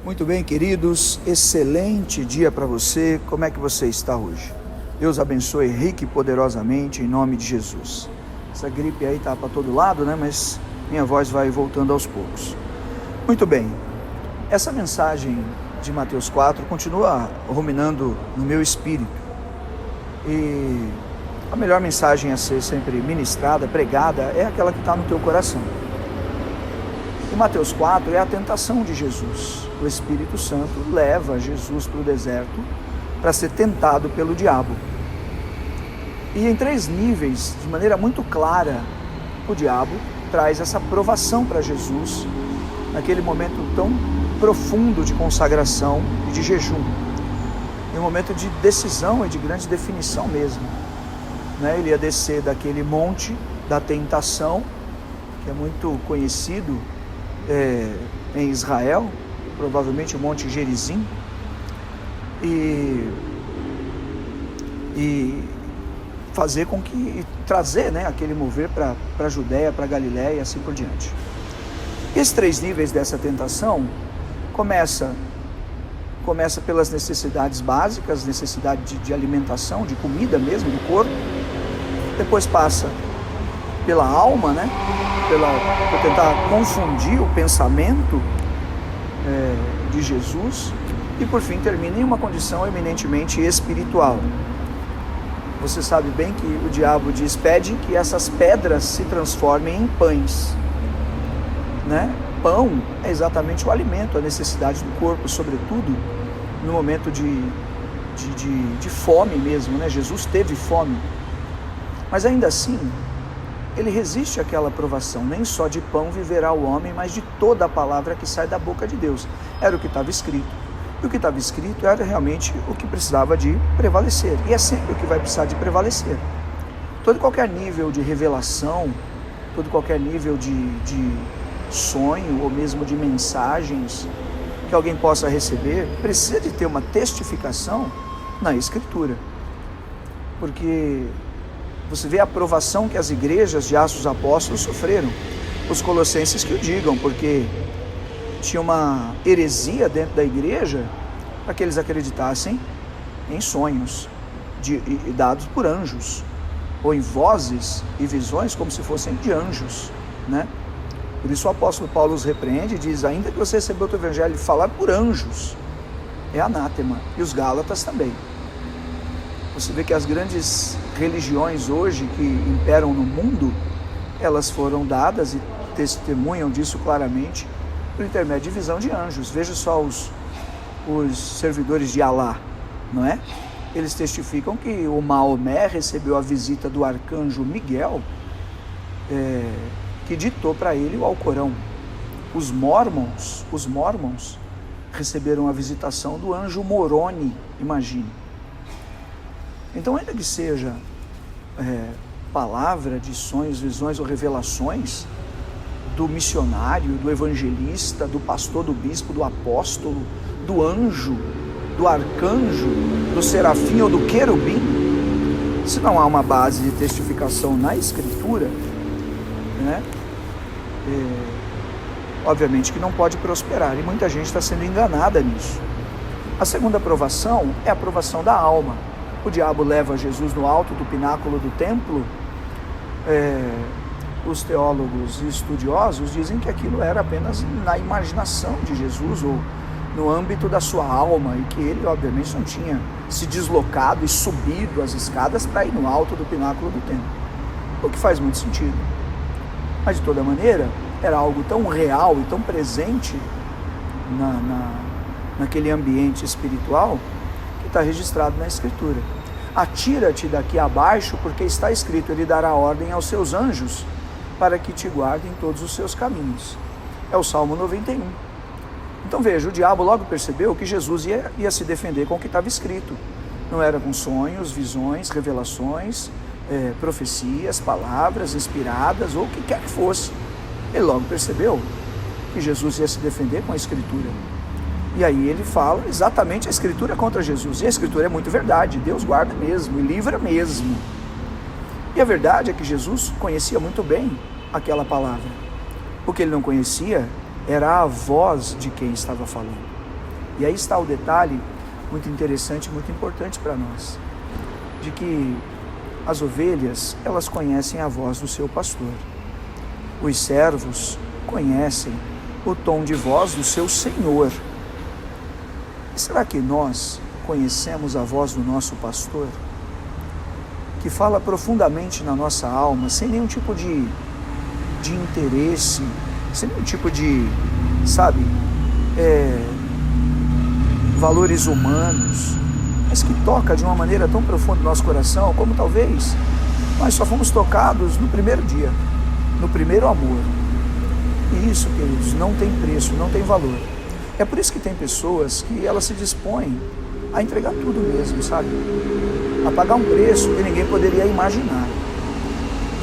Muito bem, queridos, excelente dia para você. Como é que você está hoje? Deus abençoe rique e poderosamente em nome de Jesus. Essa gripe aí tá para todo lado, né? Mas minha voz vai voltando aos poucos. Muito bem, essa mensagem de Mateus 4 continua ruminando no meu espírito. E a melhor mensagem a ser sempre ministrada, pregada, é aquela que está no teu coração. E Mateus 4 é a tentação de Jesus. O Espírito Santo leva Jesus para o deserto para ser tentado pelo diabo. E em 3 níveis, de maneira muito clara, o diabo traz essa provação para Jesus, naquele momento tão profundo de consagração e de jejum. Em um momento de decisão e de grande definição mesmo. Ele ia descer daquele monte da tentação, que é muito conhecido em Israel, provavelmente o Monte Gerizim, e fazer com que, trazer aquele mover para a Judéia, para a Galiléia e assim por diante. Esses 3 níveis dessa tentação começa pelas necessidades básicas, necessidade de alimentação, de comida mesmo, do corpo. Depois passa pela alma, por tentar confundir o pensamento de Jesus, e por fim termina em uma condição eminentemente espiritual. Você sabe bem que o diabo diz: pede que essas pedras se transformem em pães. Pão é exatamente o alimento, a necessidade do corpo, sobretudo no momento de fome mesmo. Jesus teve fome, mas ainda assim ele resiste àquela provação. Nem só de pão viverá o homem, mas de toda a palavra que sai da boca de Deus. Era o que estava escrito. E o que estava escrito era realmente o que precisava de prevalecer. E é sempre o que vai precisar de prevalecer. Todo e qualquer nível de revelação, todo e qualquer nível de sonho ou mesmo de mensagens que alguém possa receber, precisa de ter uma testificação na Escritura. Porque você vê a provação que as igrejas de Atos dos Apóstolos sofreram. Os colossenses que o digam, porque tinha uma heresia dentro da igreja para que eles acreditassem em sonhos dados por anjos, ou em vozes e visões como se fossem de anjos, Por isso o apóstolo Paulo os repreende e diz: ainda que você recebeu o teu evangelho falar por anjos, é anátema. E os gálatas também. Você vê que as grandes religiões hoje que imperam no mundo, elas foram dadas e testemunham disso claramente por intermédio de visão de anjos. Veja só os servidores de Alá, não é? Eles testificam que o Maomé recebeu a visita do arcanjo Miguel, que ditou para ele o Alcorão. Os Mormons receberam a visitação do anjo Moroni, imagine. Então, ainda que seja palavra de sonhos, visões ou revelações do missionário, do evangelista, do pastor, do bispo, do apóstolo, do anjo, do arcanjo, do serafim ou do querubim, se não há uma base de testificação na Escritura, obviamente que não pode prosperar, e muita gente está sendo enganada nisso. A segunda provação é a provação da alma. O diabo leva Jesus no alto do pináculo do templo. Os teólogos e estudiosos dizem que aquilo era apenas na imaginação de Jesus, ou no âmbito da sua alma, e que ele obviamente não tinha se deslocado e subido as escadas para ir no alto do pináculo do templo, o que faz muito sentido. Mas de toda maneira era algo tão real e tão presente naquele ambiente espiritual, que está registrado na Escritura. Atira-te daqui abaixo, porque está escrito: ele dará ordem aos seus anjos para que te guardem todos os seus caminhos. É o Salmo 91. Então veja, o diabo logo percebeu que Jesus ia se defender com o que estava escrito. Não era com sonhos, visões, revelações, profecias, palavras inspiradas ou o que quer que fosse. Ele logo percebeu que Jesus ia se defender com a Escritura. E aí ele fala exatamente a Escritura contra Jesus. E a Escritura é muito verdade. Deus guarda mesmo e livra mesmo. E a verdade é que Jesus conhecia muito bem aquela palavra. O que ele não conhecia era a voz de quem estava falando. E aí está o detalhe muito interessante, muito importante para nós, de que as ovelhas, elas conhecem a voz do seu pastor. Os servos conhecem o tom de voz do seu Senhor. E será que nós conhecemos a voz do nosso pastor? Que fala profundamente na nossa alma, sem nenhum tipo de interesse, sem nenhum tipo de, valores humanos, mas que toca de uma maneira tão profunda no nosso coração, como talvez nós só fomos tocados no primeiro dia, no primeiro amor. E isso, queridos, não tem preço, não tem valor. É por isso que tem pessoas que elas se dispõem a entregar tudo mesmo, sabe? A pagar um preço que ninguém poderia imaginar.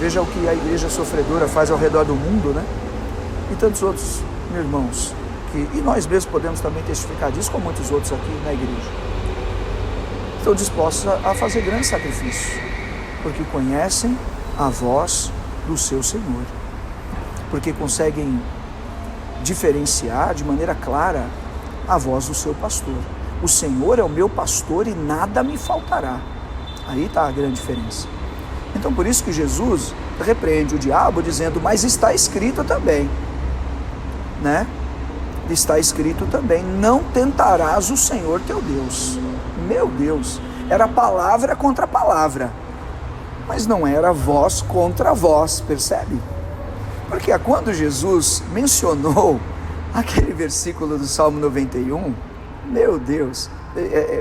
Veja o que a igreja sofredora faz ao redor do mundo, né? E tantos outros, meus irmãos, e nós mesmos podemos também testificar disso, com muitos outros aqui na igreja. Estão dispostos a fazer grandes sacrifícios, porque conhecem a voz do seu Senhor, porque conseguem diferenciar de maneira clara a voz do seu pastor. O Senhor é o meu pastor e nada me faltará. Aí está a grande diferença. Então por isso que Jesus repreende o diabo dizendo, mas está escrito também, né? Está escrito também, não tentarás o Senhor teu Deus. Meu Deus, era palavra contra palavra, mas não era voz contra voz, percebe? Porque quando Jesus mencionou aquele versículo do Salmo 91, meu Deus,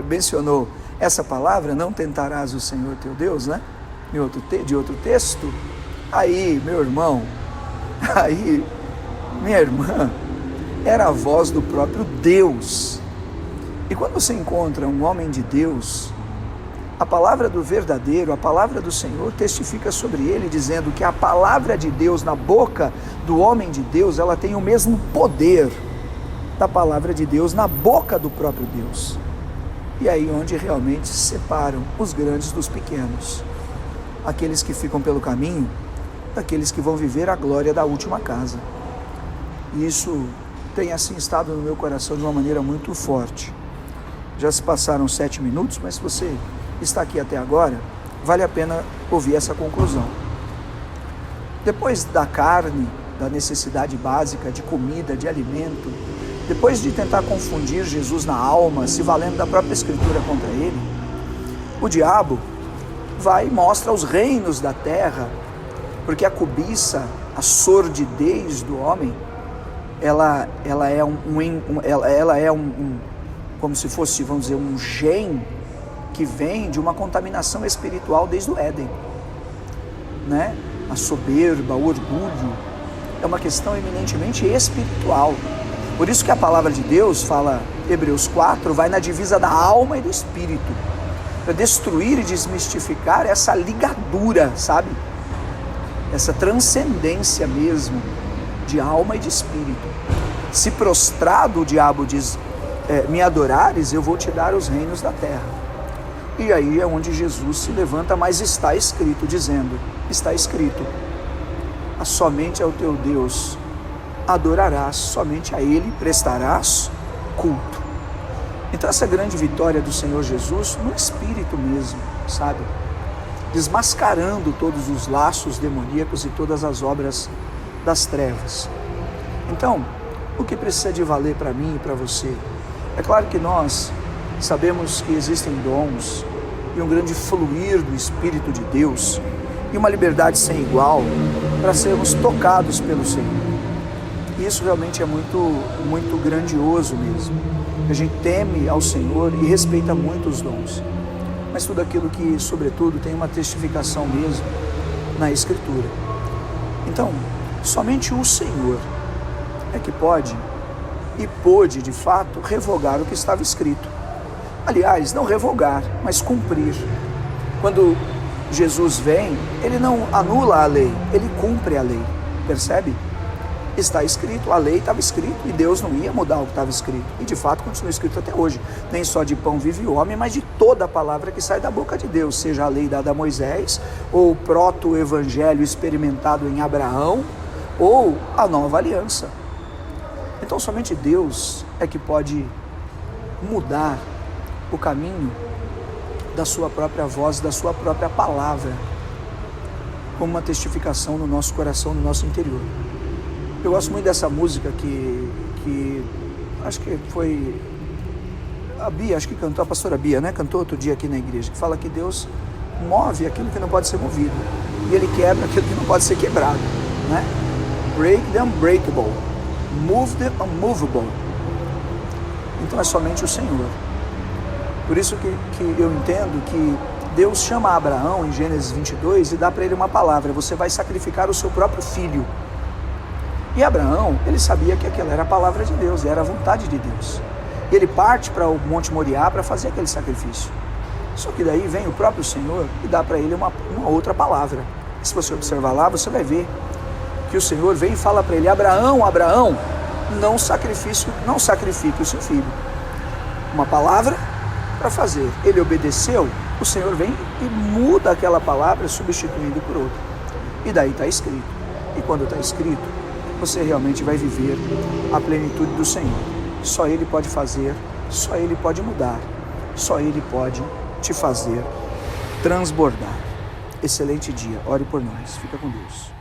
mencionou essa palavra, não tentarás o Senhor teu Deus, né? De outro texto, aí, meu irmão, aí, minha irmã, era a voz do próprio Deus. E quando você encontra um homem de Deus, a palavra do verdadeiro, a palavra do Senhor testifica sobre ele, dizendo que a palavra de Deus na boca do homem de Deus, ela tem o mesmo poder da palavra de Deus na boca do próprio Deus. E aí onde realmente se separam os grandes dos pequenos, aqueles que ficam pelo caminho, daqueles que vão viver a glória da última casa. E isso tem assim estado no meu coração de uma maneira muito forte. Já se passaram 7 minutos, mas se você está aqui até agora, vale a pena ouvir essa conclusão. Depois da carne, da necessidade básica de comida, de alimento, depois de tentar confundir Jesus na alma, se valendo da própria Escritura contra ele, o diabo vai e mostra os reinos da terra, porque a cobiça, a sordidez do homem, ela é como se fosse, vamos dizer, um gene que vem de uma contaminação espiritual desde o Éden, né? A soberba, o orgulho, é uma questão eminentemente espiritual. Por isso que a palavra de Deus fala, Hebreus 4, vai na divisa da alma e do espírito, para destruir e desmistificar essa ligadura, sabe? Essa transcendência mesmo de alma e de espírito. Se prostrado o diabo diz, me adorares, eu vou te dar os reinos da terra. E aí é onde Jesus se levanta, mas está escrito, dizendo, está escrito, somente ao teu Deus adorarás, somente a Ele prestarás culto. Então essa grande vitória do Senhor Jesus no Espírito mesmo, sabe? Desmascarando todos os laços demoníacos e todas as obras das trevas. Então, o que precisa de valer para mim e para você? É claro que nós sabemos que existem dons e um grande fluir do Espírito de Deus e uma liberdade sem igual para sermos tocados pelo Senhor. E isso realmente é muito grandioso mesmo. A gente teme ao Senhor e respeita muito os dons, mas tudo aquilo que, sobretudo, tem uma testificação mesmo na Escritura. Então, somente o Senhor é que pode e pôde, de fato, revogar o que estava escrito. Aliás, não revogar, mas cumprir. Quando Jesus vem, ele não anula a lei, ele cumpre a lei, percebe? Está escrito, a lei estava escrito e Deus não ia mudar o que estava escrito. E de fato continua escrito até hoje. Nem só de pão vive o homem, mas de toda a palavra que sai da boca de Deus, seja a lei dada a Moisés, ou o proto-evangelho experimentado em Abraão, ou a nova aliança. Então somente Deus é que pode mudar o caminho da sua própria voz, da sua própria palavra, como uma testificação no nosso coração, no nosso interior. Eu gosto muito dessa música que acho que foi a Bia, acho que cantou, a pastora Bia, né? Cantou outro dia aqui na igreja, que fala que Deus move aquilo que não pode ser movido e Ele quebra aquilo que não pode ser quebrado, né? Break the unbreakable, move the unmovable. Então é somente o Senhor. Por isso que eu entendo que Deus chama Abraão em Gênesis 22 e dá para ele uma palavra: você vai sacrificar o seu próprio filho. E Abraão, ele sabia que aquela era a palavra de Deus, era a vontade de Deus. E ele parte para o Monte Moriá para fazer aquele sacrifício. Só que daí vem o próprio Senhor e dá para ele uma outra palavra. E se você observar lá, você vai ver que o Senhor vem e fala para ele: Abraão, Abraão, não sacrifique o seu filho. Uma palavra para fazer. Ele obedeceu, o Senhor vem e muda aquela palavra, substituindo por outra. E daí está escrito. E quando está escrito, você realmente vai viver a plenitude do Senhor. Só Ele pode fazer, só Ele pode mudar, só Ele pode te fazer transbordar. Excelente dia, ore por nós, fica com Deus.